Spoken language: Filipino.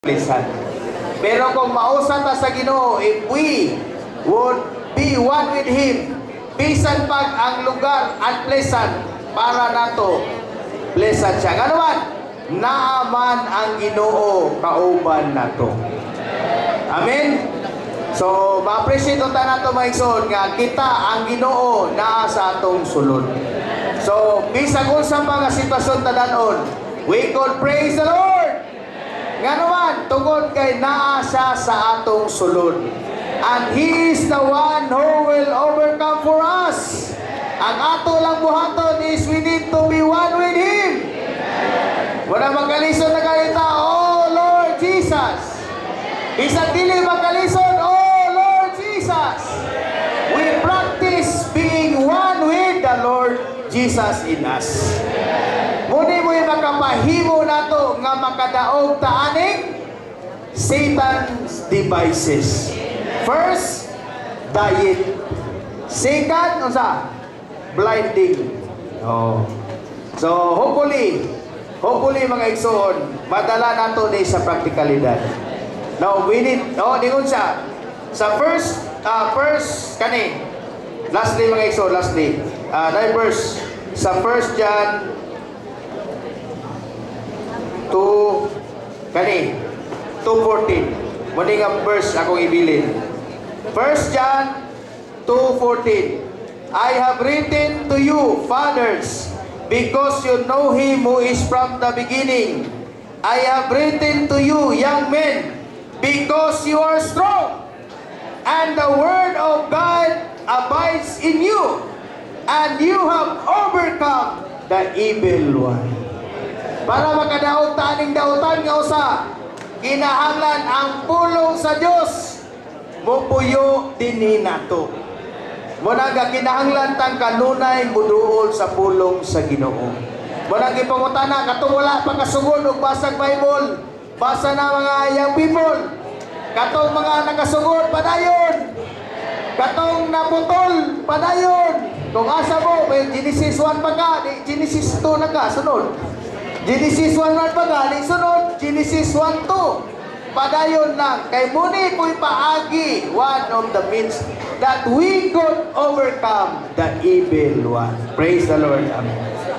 pleasant. Pero kung mausa ta sa Ginoo, if we would be one with Him, bisan pag ang lugar unpleasant, para nato pleasant siya. Nga naman, naaman ang Ginoo kauban nato. Amen? So, ma-appreciate ta nato mga igsoon nga kita ang Ginoo naa sa atong sulod. So, bisag unsa pa nga sitwasyon ta danon, we could praise the Lord. Nga naman, tungod kay naa siya sa atong sulod. And He is the one who will overcome for us. Ang ato lang buhaton is we need to be one with Him. Wala magkalisod na kalita, Oh Lord Jesus. Isang dili magkalisod, Oh Lord Jesus. We practice being one with the Lord Jesus in us. Muni mo'y makapahimo nato nga makadaog taaning Satan's devices. First, diet. Second, unsa? Blinding. Oh. So, hopefully mga igsoon, madala nato ni sa praktikalidad. Now, we need, ningon siya. Sa first, lastly mga igsoon, lastly. Verse, sa 1 John 2:14. Muni nga verse akong ibilin. 1 John 2:14. I have written to you, fathers, because you know Him who is from the beginning. I have written to you, young men, because you are strong, and the word of God abides in you, and you have overcome the evil one. Para makadaog taning dautan nga usa, kinahanglan ang pulong sa Dios mupuyo dinhi nato. Muna nga kinahanglan tang kanunay muduol sa pulong sa Ginoo. Muna gipangutana katong wala pa kasugod og basag Bible, basa na mga young people. Katong mga nakasugod padayon. Katong naputol padayon. Kung asa mo, may Genesis 1 pa ka, Genesis 2 na ka, sunod. Genesis 1 pa galing sunod, Genesis 1:2. Padayon lang. Kay muni ko'y paagi, one of the means that we could overcome the evil one. Praise the Lord. Amen.